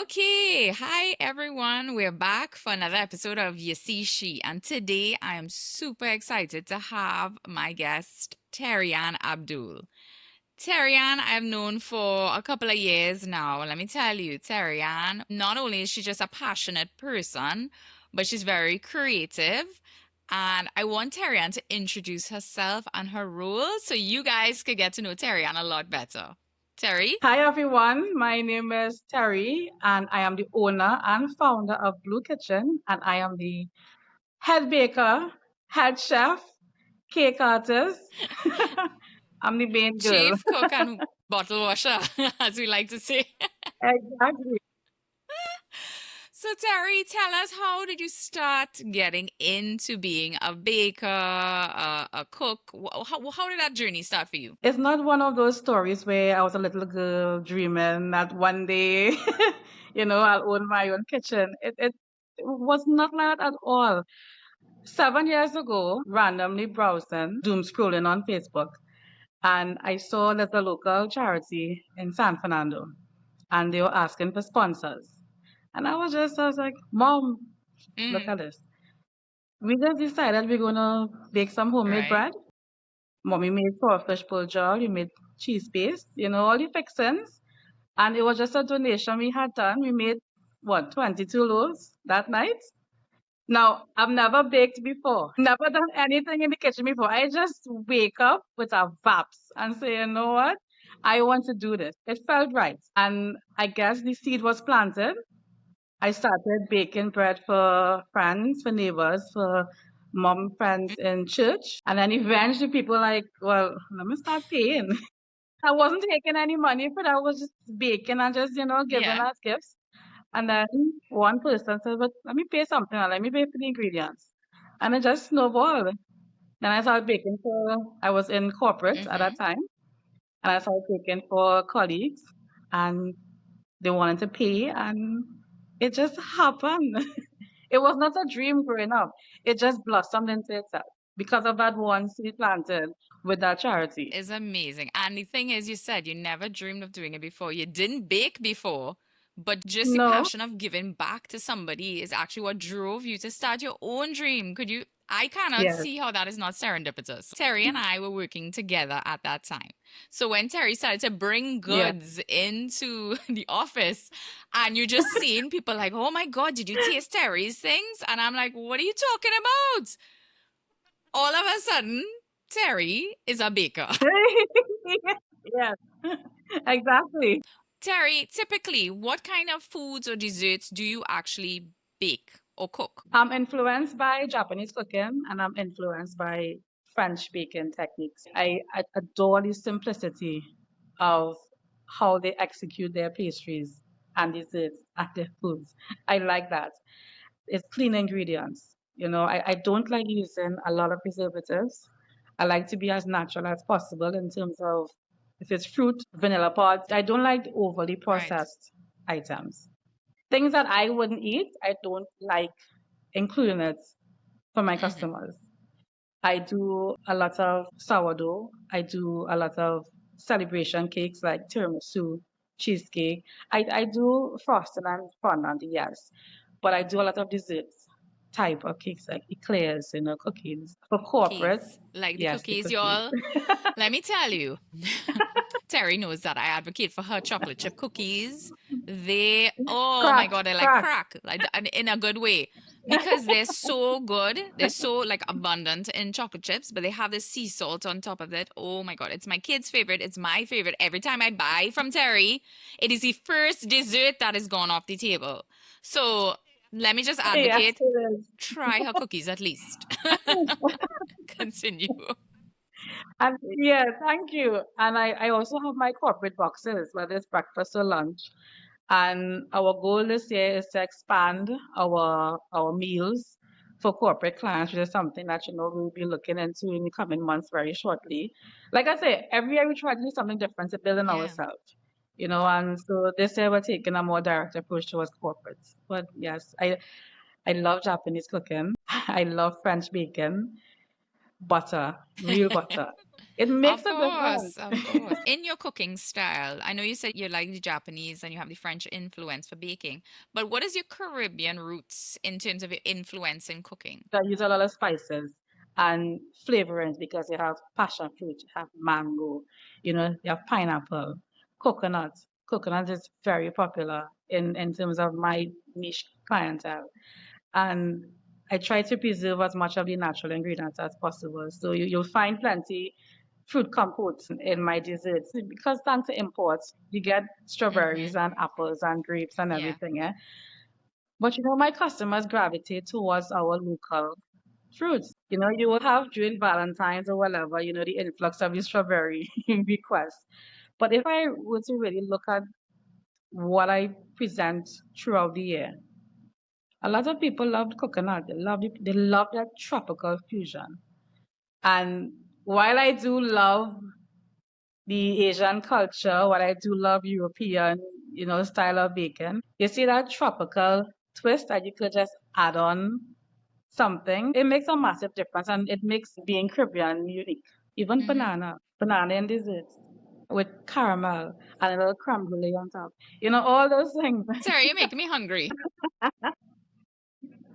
Okay, hi everyone. We're back for another episode of You See She, and today I am super excited to have my guest Terri and Abdool. Terri I've known for a couple of years now. Let me tell you, Terri not only is she just a passionate person, but she's very creative. And I want Terri to introduce herself and her role so you guys could get to know Terri a lot better. Terri? Hi everyone, my name is Terri and I am the owner and founder of Blue Kitchen and I am the head baker, head chef, cake artist. I'm the main girl. Chief cook and bottle washer, as we like to say. Exactly. So, Terri, tell us, how did you start getting into being a baker, a cook? How did that journey start for you? It's not one of those stories where I was a little girl dreaming that one day, I'll own my own kitchen. It was not like that at all. 7 years ago, randomly browsing, doom scrolling on Facebook, and I saw there's a local charity in San Fernando, and they were asking for sponsors. And I was like, Mom, look Mm, at this. We just decided we're gonna bake some homemade right. bread. Mommy made fish pull jar, we made cheese paste, all the fixings. And it was just a donation we had done. We made 22 loaves that night. Now, I've never baked before, never done anything in the kitchen before. I just wake up with a vaps and say, you know what? I want to do this. It felt right. And I guess the seed was planted. I started baking bread for friends, for neighbors, for mom friends in church. And then eventually people like, well, let me start paying. I wasn't taking any money for that. I was just baking and just, giving Yeah. as gifts. And then one person said, but let me pay something, let me pay for the ingredients. And it just snowballed. Then I started baking I was in corporate at that Mm-hmm. time, and I started baking for colleagues, and they wanted to pay, and it just happened. It was not a dream growing up. It just blossomed into itself because of that one seed planted with that charity. It's amazing. And the thing is, you said you never dreamed of doing it before. You didn't bake before, but just the No, passion of giving back to somebody is actually what drove you to start your own dream. Could you? I cannot yes, see how that is not serendipitous. Terri and I were working together at that time. So when Terri started to bring yeah. goods into the office, and you're just seeing people like, oh my God, did you taste Terry's things? And I'm like, what are you talking about? All of a sudden, Terri is a baker. Yes, exactly. Terri, typically, what kind of foods or desserts do you actually bake or cook? I'm influenced by Japanese cooking and I'm influenced by French baking techniques. I adore the simplicity of how they execute their pastries and desserts and their foods. I like that. It's clean ingredients. I don't like using a lot of preservatives. I like to be as natural as possible in terms of if it's fruit, vanilla pods. I don't like overly Right. processed items. Things that I wouldn't eat, I don't like including it for my Mm-hmm. customers. I do a lot of sourdough. I do a lot of celebration cakes like tiramisu, cheesecake. I do frosting and fondant, yes. But I do a lot of desserts type of cakes like eclairs, cookies. For corporate, Cookies. Like the yes, the cookies, cookies. y'all. Let me tell you, Terri knows that I advocate for her chocolate chip cookies. They, oh my Crack, God, they're like crack. crack, like and in a good way, because they're so good. They're so like abundant in chocolate chips, but they have this sea salt on top of it. Oh my God, it's my kid's favorite. It's my favorite. Every time I buy from Terri, it is the first dessert that is gone off the table. So let me just Yes, advocate, it try her cookies at least. is. Continue. And yeah, thank you. And I also have my corporate boxes, whether it's breakfast or lunch. And our goal this year is to expand our meals for corporate clients, which is something that we'll be looking into in the coming months very shortly. Like I say, every year we try to do something different to build on Yeah. ourselves. And so this year we're taking a more direct approach towards corporates. But yes, I love Japanese cooking. I love French baking, butter, real butter. It makes Of a course, difference. of course. In your cooking style, I know you said you like the Japanese and you have the French influence for baking, but what is your Caribbean roots in terms of your influence in cooking? I use a lot of spices and flavorings because you have passion fruit, you have mango, you have pineapple, coconut. Coconut is very popular in terms of my niche clientele. And I try to preserve as much of the natural ingredients as possible. So you'll find plenty fruit compotes in my desserts because thanks to imports, you get Mm-hmm. strawberries and apples and grapes and Yeah. everything. Yeah? But my customers gravitate towards our local fruits. You will have during Valentine's or whatever, the influx of the strawberry requests. But if I were to really look at what I present throughout the year, a lot of people love coconut. They love that tropical fusion. And while I do love the Asian culture, while I do love European, style of baking, you see that tropical twist that you could just add on something. It makes a massive difference and it makes being Caribbean unique. Even Mm-hmm. banana in desserts with caramel and a little creme brulee on top. All those things. Sarah, you're making me hungry.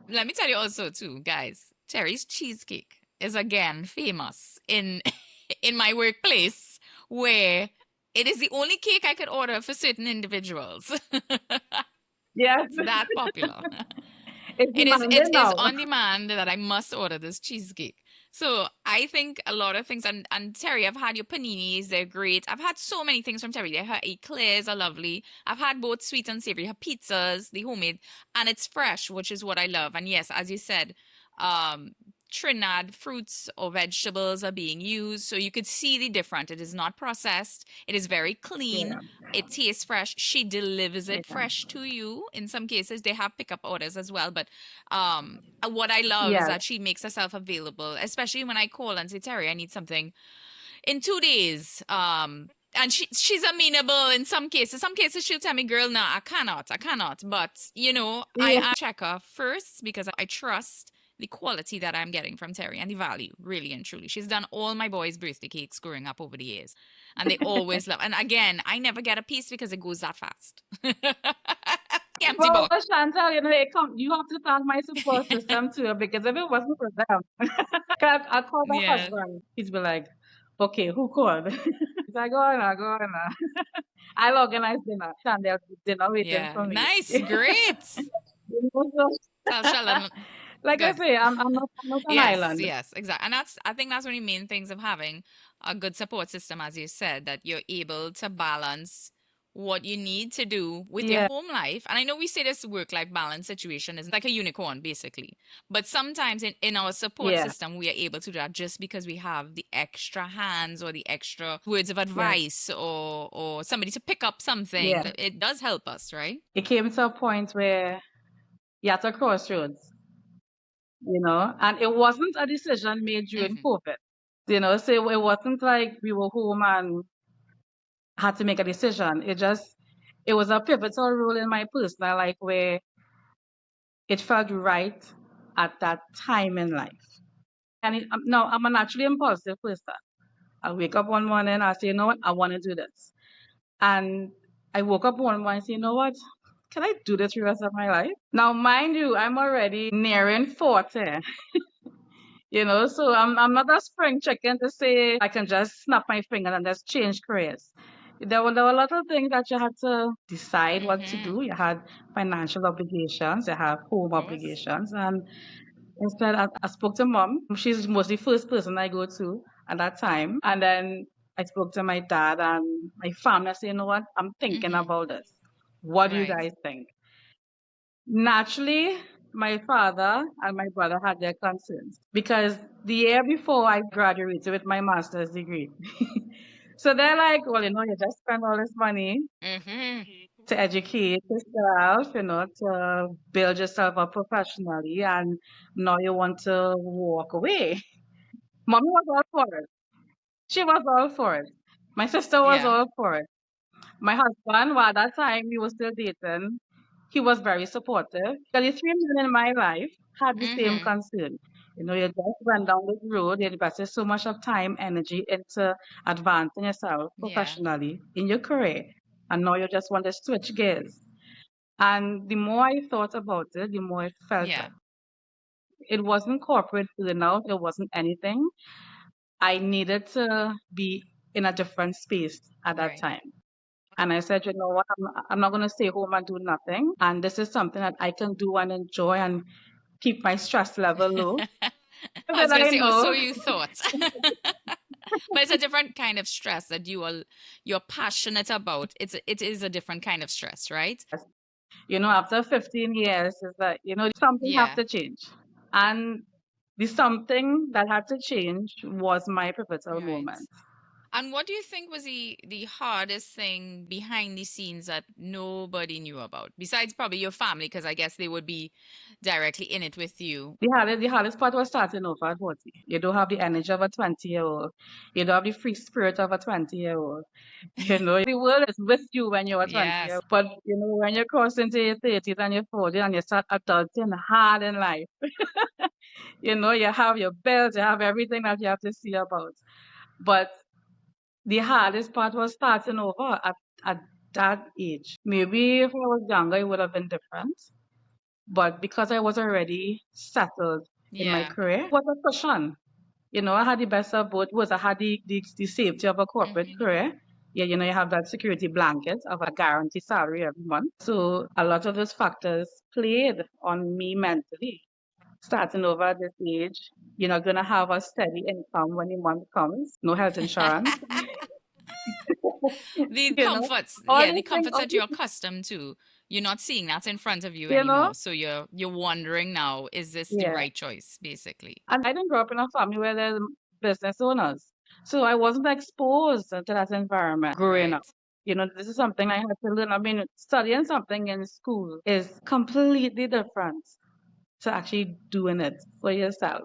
Let me tell you also too, guys. Terri's cheesecake is again famous in in my workplace where it is the only cake I could order for certain individuals. Yes, It's that popular. it's It demanding is now. on demand that I must order this cheesecake. So I think a lot of things and Terry, I've had your paninis, they're great. I've had so many things from Terry. Her eclairs are lovely. I've had both sweet and savory, her pizzas, the homemade, and it's fresh, which is what I love. And yes, as you said, um Trinidad fruits or vegetables are being used, so you could see the difference. It is not processed. It is very clean. Yeah, It tastes fresh. She delivers it yeah. fresh to you. In some cases, they have pickup orders as well. But what I love is Yes, that she makes herself available, especially when I call and say, Terry, I need something in 2 days. And she's amenable in some cases. Some cases she'll tell me, girl, nah, I cannot. But yeah. I check her first because I trust the quality that I'm getting from Terry and the value, really and truly. She's done all my boys' birthday cakes growing up over the years. And they always love. And again, I never get a piece because it goes that fast. Empty Well, box. Chantal, you have to thank my support system too, because if it wasn't for them, I call my Yes. husband. He'd be like, okay, who called? He's like, go on now, go on now. I'll organize dinner. And there's dinner waiting Yeah. for me. Nice. Great. Tell Sheldon. Like I Good. say, I'm not an Yes, island. yes, exactly. And I think that's one of the main things of having a good support system, as you said, that you're able to balance what you need to do with your Yeah, home life. And I know we say this work-life balance situation is like a unicorn, basically. But sometimes in our support yeah, system, we are able to do that just because we have the extra hands or the extra words of yes, advice or somebody to pick up something. yeah. It does help us, right? It came to a point where you're at a crossroads, and it wasn't a decision made during Hmm. COVID. So it wasn't like we were home and had to make a decision. It was a pivotal role in my personal life where it felt right at that time in life. And now I'm a naturally impulsive person. I wake up one morning, I say, you know what, I want to do this. And I woke up one morning and say, you know what, can I do this for the rest of my life? Now, mind you, I'm already nearing 40. So I'm not a spring chicken to say I can just snap my finger and just change careers. There were a lot of things that you had to decide what to Hmm. do. You had financial obligations, you have home Of course. obligations, and instead I spoke to mom. She's mostly first person I go to at that time, and then I spoke to my dad and my family. I said, you know what, I'm thinking Hmm. about this. What do you Right. guys think? Naturally, my father and my brother had their concerns because the year before I graduated with my master's degree. So they're like, well, you just spend all this money Hmm. to educate yourself, to build yourself up professionally, and now you want to walk away. Mommy was all for it. She was all for it. My sister was Yeah. all for it. My husband, well, at that time we were still dating, he was very supportive. The three men in my life had the same Hmm. concern. You just went down this road, you invested so much of time, energy into advancing yourself Yeah. professionally in your career, and now you just want to switch gears. And the more I thought about it, the more I felt Yeah. it. It wasn't corporate burnout, it wasn't anything. I needed to be in a different space at that Right. time. And I said, you know what, I'm not going to stay home and do nothing. And this is something that I can do and enjoy and keep my stress level low. I was Then gonna I say, oh, so know, you thought. But it's a different kind of stress that you're passionate about. It is a different kind of stress, right? after 15 years, is that, something have Yeah. to change. And the something that had to change was my pivotal Right. moment. And what do you think was the hardest thing behind the scenes that nobody knew about? Besides probably your family, because I guess they would be directly in it with you. The hardest part was starting over at 40. You don't have the energy of a 20-year-old. You don't have the free spirit of a 20-year-old. The world is with you when you're a 20-year-old. Yes. But, when you cross into your 30s and your 40s and you start adulting hard in life, you have your bills, you have everything that you have to see about. But the hardest part was starting over at that age. Maybe if I was younger, it would have been different. But because I was already settled in my Yeah. career, it was a cushion. I had the best of both worlds. I had the safety of a corporate Hmm. career. Yeah, you have that security blanket of a guaranteed salary every month. So a lot of those factors played on me mentally. Starting over at this age, you're not going to have a steady income when the month comes, no health insurance. The you know, comforts, all yeah, the these things, comforts that you're accustomed to, you're not seeing that in front of you you know, anymore. So you're wondering now, is this the yeah. right choice, basically? And I didn't grow up in a family where there's business owners. So I wasn't exposed to that environment growing up. Right. This is something I had to learn. I mean, studying something in school is completely different to actually doing it for yourself.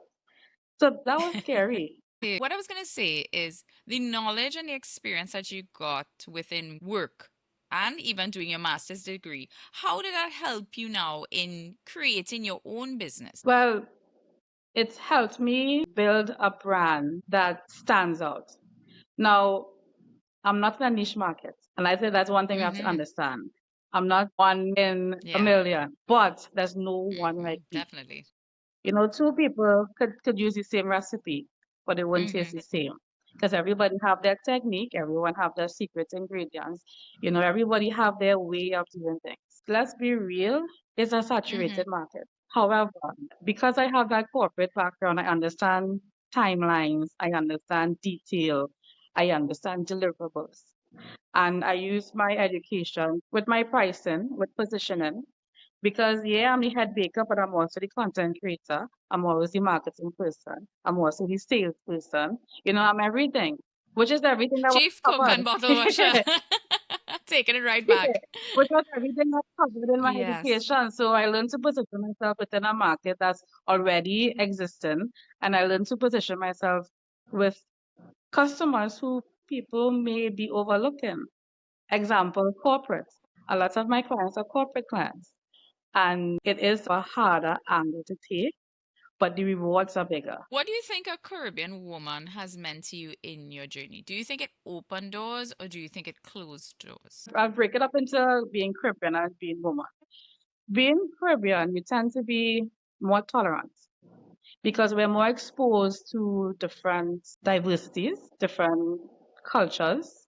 So that was scary. What I was going to say is the knowledge and the experience that you got within work and even doing your master's degree, how did that help you now in creating your own business? Well, it's helped me build a brand that stands out. Now, I'm not in a niche market. And I say that's one thing we have to Mm-hmm. understand. I'm not one in a Yeah. million, but there's no one Mm-hmm. like me. Definitely. Two people could use the same recipe, but it wouldn't taste Mm-hmm. the same. Because everybody have their technique, everyone have their secret ingredients. Everybody have their way of doing things. Let's be real, it's a Mm-hmm. saturated market. However, because I have that corporate background, I understand timelines, I understand detail, I understand deliverables. And I use my education with my pricing, with positioning, because yeah, I'm the head baker, but I'm also the content creator. I'm always the marketing person. I'm also the sales person. I'm everything, which is everything that was Chief cook covered. and bottle washer. Taking it right back. Which was everything that's covered in my Yes. education. So I learned to position myself within a market that's already existing, and I learned to position myself with customers who people may be overlooking. Example, corporate. A lot of my clients are corporate clients, and it is a harder angle to take, but the rewards are bigger. What do you think a Caribbean woman has meant to you in your journey? Do you think it opened doors or do you think it closed doors? I'll break it up into being Caribbean and being woman. Being Caribbean, you tend to be more tolerant because we're more exposed to different diversities, different cultures.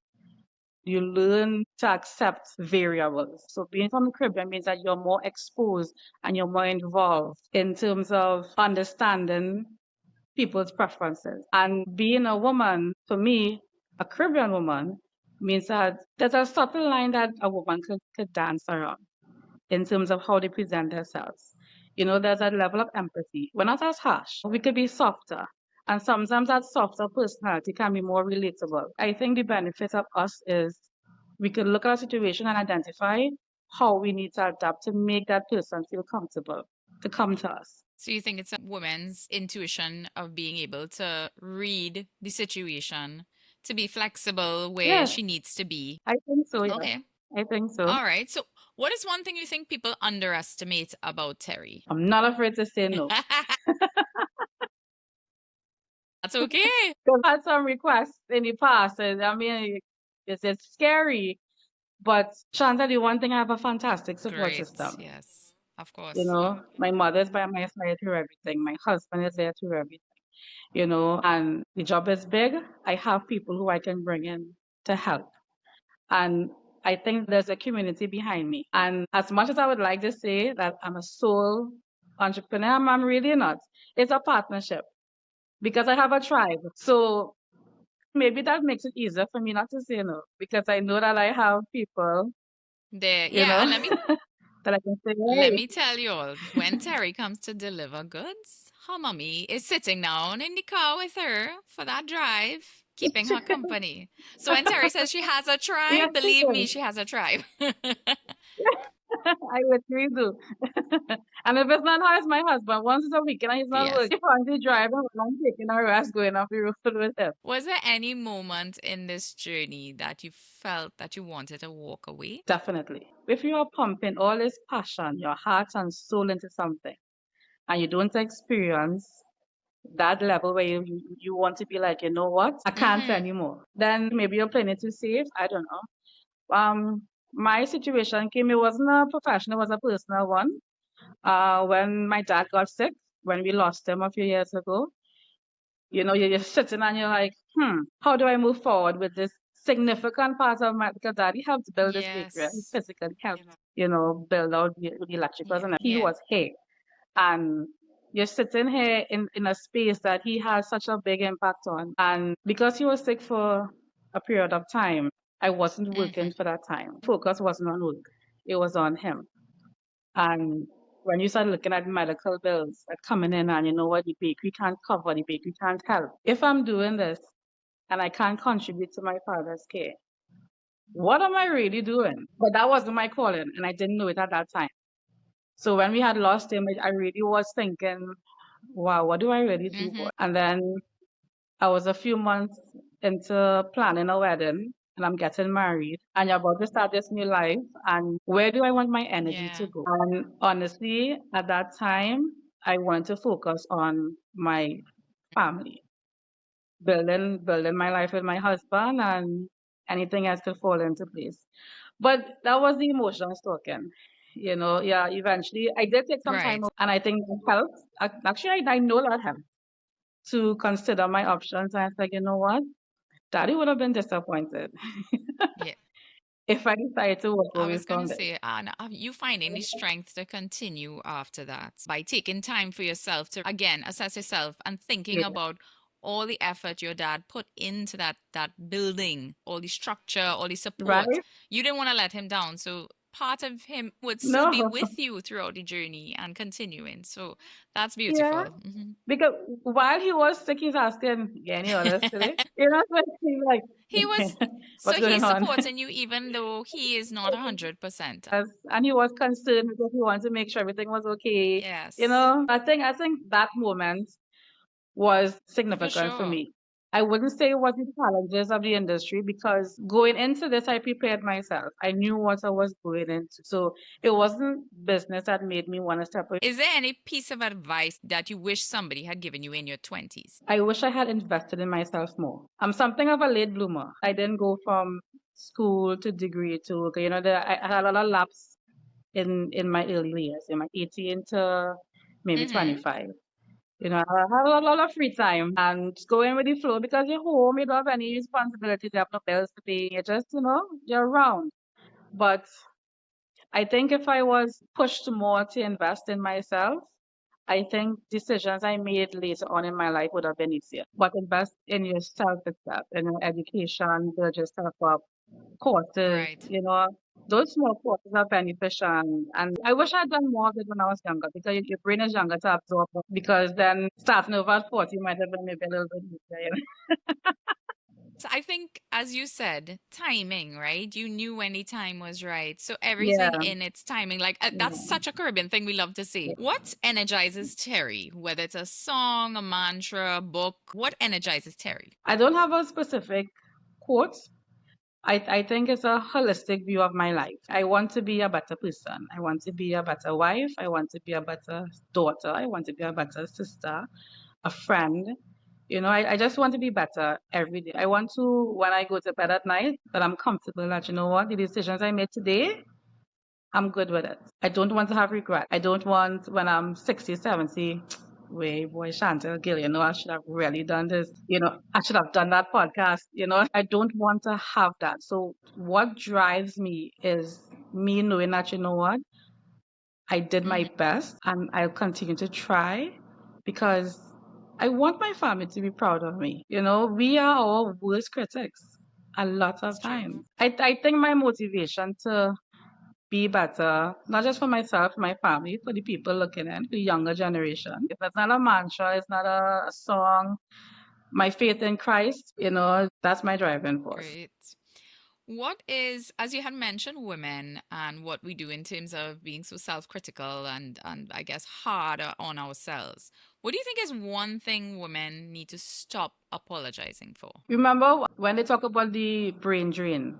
You learn to accept variables. So being from the Caribbean means that you're more exposed and you're more involved in terms of understanding people's preferences. And being a woman, for me, a Caribbean woman, means that there's a subtle line that a woman could dance around in terms of how they present themselves. There's a level of empathy. We're not as harsh. We could be softer. And sometimes that softer personality can be more relatable. I think the benefit of us is we could look at a situation and identify how we need to adapt to make that person feel comfortable to come to us. So you think it's a woman's intuition of being able to read the situation, to be flexible where Yes, she needs to be. I think so, yeah. Okay. I think so. All right. So what is one thing you think people underestimate about Terry? I'm not afraid to say no. That's okay. Because I had some requests in the past, and I mean, it's scary. But Shan, tell you one thing, I have a fantastic support Great. system. Yes, of You course. know, my mother's by my side through everything. My husband is there through everything. You know, and the job is big. I have people who I can bring in to help. And I think there's a community behind me. And as much as I would like to say that I'm a sole entrepreneur, I'm really not. It's a partnership because I have a tribe. So maybe that makes it easier for me not to say no because I know that I have people, There, you yeah, know, and that I can say, let hey, me tell you all, when Terry comes to deliver goods, her mommy is sitting down in the car with her for that drive, keeping her company. So when Terry says she has a yes, tribe, she believe me, is. she has a tribe. I literally do. And if it's not her, it's my husband. Once it's a weekend and he's not Yes. working, on the drive and I'm taking a rest going off the road with him. Was there any moment in this journey that you felt that you wanted to walk away? Definitely. If you are pumping all this passion, your heart and soul into something, and you don't experience that level where you want to be like, you know what, I can't Mm-hmm. anymore, then maybe you're playing it too safe. I don't know. My situation came, it wasn't a professional, it was a personal one. When my dad got sick, when we lost him a few years ago, you know, you're sitting and you're like, how do I move forward with this significant part of my, because daddy helped build this bakery. He Yes. physically helped, you know, build out the electricals and he Yeah. was here. And you're sitting here in a space that he has such a big impact on. And because he was sick for a period of time, I wasn't Mm-hmm. working for that time. Focus wasn't on work. It was on him. And when you start looking at medical bills that coming in and you know what, the bakery can't cover, the bakery can't help. If I'm doing this and I can't contribute to my father's care, what am I really doing? But that wasn't my calling and I didn't know it at that time. So when we had lost him, I really was thinking, wow, what do I really do Mm-hmm. for? And then I was a few months into planning a wedding and I'm getting married and you're about to start this new life. And where do I want my energy to Yeah. go? And honestly, at that time, I wanted to focus on my family, building my life with my husband and anything else could fall into place. But that was the emotions talking. You know, yeah, eventually I did take some time Right. off and I think that helped. Actually, I know that helped to consider my options. And I was like, you know what? Daddy would have been disappointed Yeah. if I decided to walk I away was going to from this. say, Anna, are you finding the strength to continue after that by taking time for yourself to again assess yourself and thinking Yeah. about all the effort your dad put into that building, all the structure, all the support. Right? You didn't want to let him down, so part of him would still be No. with you throughout the journey and continuing. So that's Yeah. beautiful. Hmm. Because while he was sick, he's asking, "Yeah, any orders today?" You know, so he's like, He was what's so going he's on? supporting you even though he is not 100%. Yes. And he was concerned because he wanted to make sure everything was okay. You Yes, know, I think that moment was for significant for sure. me. I wouldn't say it was the challenges of the industry because going into this, I prepared myself. I knew what I was going into. So it wasn't business that made me want to step away. Is there any piece of advice that you wish somebody had given you in your 20s? I wish I had invested in myself more. I'm something of a late bloomer. I didn't go from school to degree to, you know, I had a lot of laps in my early years, in my 18 to maybe Mm-hmm. 25. You know, I had a lot of free time and just going with the flow because you're home, you don't have any responsibilities, you have no bills to pay, you're just, you know, you're around. But I think if I was pushed more to invest in myself, I think decisions I made later on in my life would have been easier. But invest in yourself itself, in your education, build yourself up, courses, Right. you know, those small courses are beneficial. And I wish I'd done more of it when I was younger because your brain is younger to absorb it. Because then starting over at 40 might have been maybe a little bit easier. You So I think, as you said, timing, right? You knew when the time was right. So everything know? in its timing, like that's Yeah. such a Caribbean thing we love to see. What energizes Terry? Whether it's a song, a mantra, a book, what energizes Terry? I don't have a specific quote. I think it's a holistic view of my life. I want to be a better person. I want to be a better wife. I want to be a better daughter. I want to be a better sister, a friend. I just want to be better every day. I want to, when I go to bed at night, that I'm comfortable that, the decisions I made today, I'm good with it. I don't want to have regret. I don't want when I'm 60, 70, wait, boy, Chantel Gill, I should have really done this. I should have done that podcast. I don't want to have that. So what drives me is me knowing that, I did my Mhm. best and I'll continue to try because I want my family to be proud of me. We are our worst critics a lot of It's true. times. I think my motivation to be better, not just for myself, my family, for the people looking in, the younger generation. It's not a mantra, it's not a song. My faith in Christ, that's my driving force. Great. What is, as you had mentioned, women and what we do in terms of being so self-critical and I guess harder on ourselves. What do you think is one thing women need to stop apologizing for? Remember when they talk about the brain drain?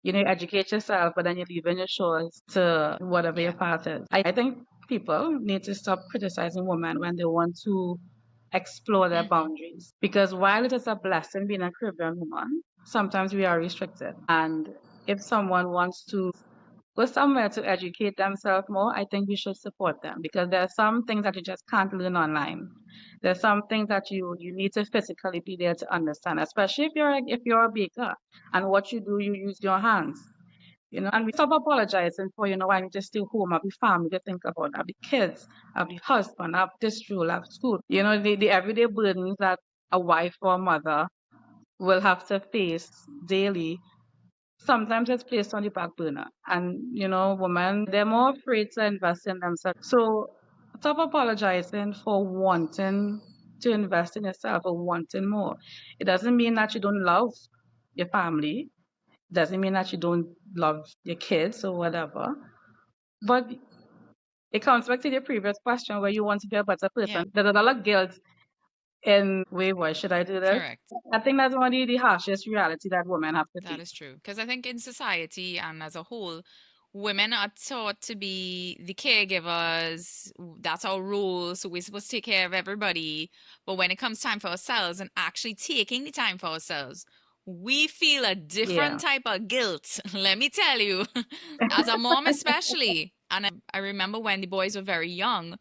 Educate yourself, but then you're leaving your shores to whatever your Yeah. path is. I think people need to stop criticizing women when they want to explore their Mm-hmm. boundaries. Because while it is a blessing being a Caribbean woman, sometimes we are restricted. And if someone wants to go somewhere to educate themselves more, I think we should support them because there are some things that you just can't learn online. There's some things that you need to physically be there to understand, especially if you're a baker and what you do, you use your hands. And we stop apologizing for, I need to stay home, I have the family to think about, I have the kids, I have the husband, I have this rule, I have school. The everyday burdens that a wife or a mother will have to face daily sometimes it's placed on the back burner. And, women, they're more afraid to invest in themselves. So stop apologizing for wanting to invest in yourself or wanting more. It doesn't mean that you don't love your family. It doesn't mean that you don't love your kids or whatever. But it comes back to your previous question where you want to be a better Yeah, person. There's a lot of guilt in, wait, why should I do this? correct. I think that's one of the harshest reality that women have to That face. is true. Because I think in society and as a whole, women are taught to be the caregivers. That's our role. So we're supposed to take care of everybody. But when it comes time for ourselves and actually taking the time for ourselves, we feel a different Yeah. type of guilt. Let me tell you, as a mom, especially. And I remember when the boys were very young,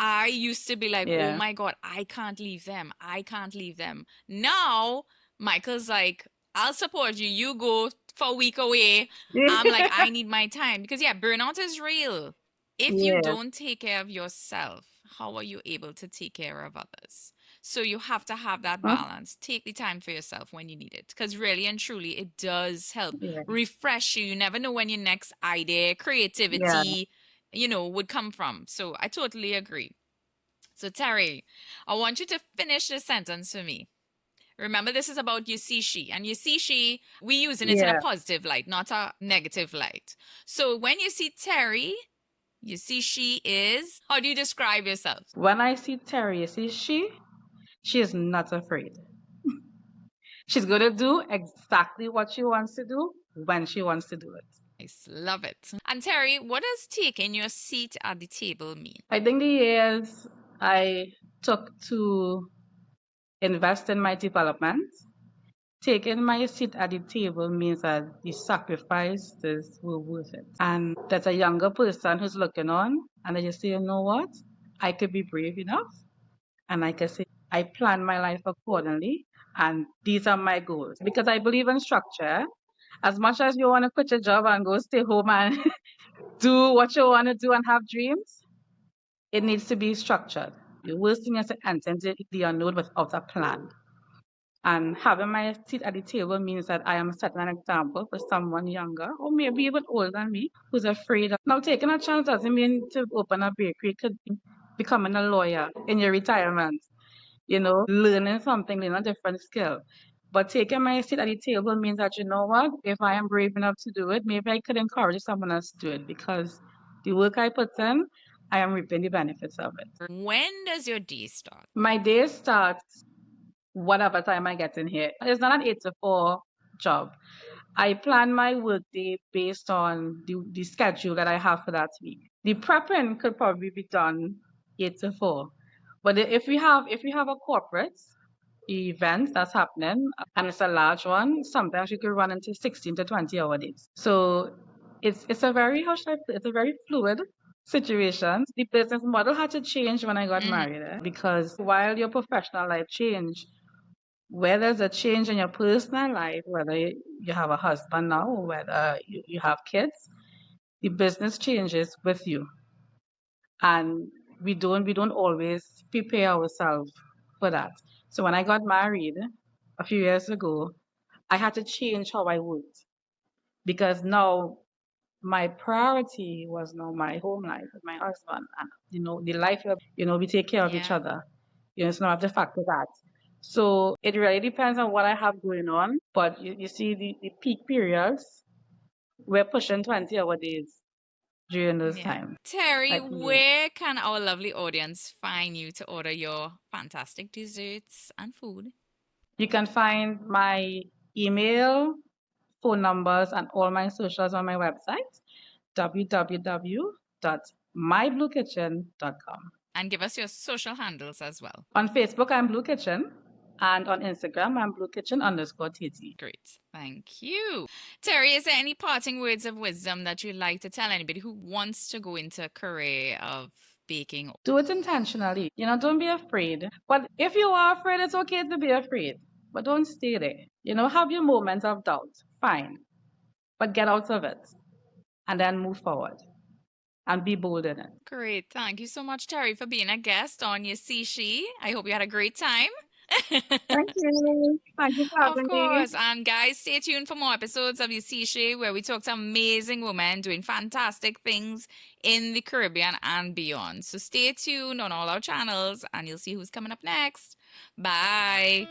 I used to be like, oh Yeah. my God, I can't leave them. I can't leave them. Now, Michael's like, I'll support you. You go for a week away. I'm like, I need my time. Because, yeah, burnout is real. If you Yeah. don't take care of yourself, how are you able to take care of others? So you have to have that Huh? balance. Take the time for yourself when you need it. Because really and truly, it does help Yeah. refresh you. You never know when your next idea, Yeah. creativity, would come from. So I totally agree. So, Terry, I want you to finish this sentence for me. Remember, this is about you see she, and you see she, we using it in a Yeah. positive light, not a negative light. So, when you see Terry, you see she is, how do you describe yourself? When I see Terri, you see she is not afraid. She's going to do exactly what she wants to do when she wants to do it. Nice, love it. And Terry, what does taking your seat at the table mean? I think the years I took to invest in my development, taking my seat at the table means that the sacrifices were worth it. And there's a younger person who's looking on and they just say, you know what? I could be brave enough and I can say, I plan my life accordingly, and these are my goals. Because I believe in structure. As much as you want to quit your job and go stay home and do what you want to do and have dreams, it needs to be structured. The worst thing is to enter into the unknown without a plan. And having my seat at the table means that I am setting an example for someone younger or maybe even older than me who's afraid of. Now, taking a chance doesn't mean to open a bakery. It could be becoming a lawyer in your retirement, learning something, learning a different skill. But taking my seat at the table means that, you know what, if I am brave enough to do it, maybe I could encourage someone else to do it because the work I put in, I am reaping the benefits of it. When does your day start? My day starts whatever time I get in here. It's not an 8 to 4 job. I plan my workday based on the schedule that I have for that week. The prepping could probably be done 8 to 4. But if we have a corporate, event that's happening and it's a large one, sometimes you could run into 16 to 20 hour days. So it's a very it's a very fluid situation. The business model had to change when I got married, because while your professional life changed, where there's a change in your personal life, whether you have a husband now or whether you have kids, the business changes with you. And we don't always prepare ourselves for that. So when I got married a few years ago, I had to change how I worked, because now my priority was now my home life with my husband and the life we take care of each Yeah. other. It's not the fact of that. So it really depends on what I have going on. But you see the peak periods, we're pushing 20-hour days during those Yeah. times. Terri, I create. where can our lovely audience find you to order your fantastic desserts and food? You can find my email, phone numbers, and all my socials on my website, www.mybluekitchen.com. And give us your social handles as well. On Facebook, I'm Blue Kitchen, and on Instagram, I'm BlueKitchen_TT. Great. Thank you. Terri, is there any parting words of wisdom that you'd like to tell anybody who wants to go into a career of baking? Do it intentionally. Don't be afraid. But if you are afraid, it's okay to be afraid. But don't stay there. Have your moments of doubt. Fine. But get out of it. And then move forward. And be bold in it. Great. Thank you so much, Terri, for being a guest on Your See She. I hope you had a great time. Thank you. Thank you for Of having me. course. And guys, stay tuned for more episodes of You See She, where we talk to amazing women doing fantastic things in the Caribbean and beyond. So stay tuned on all our channels and you'll see who's coming up next. Bye.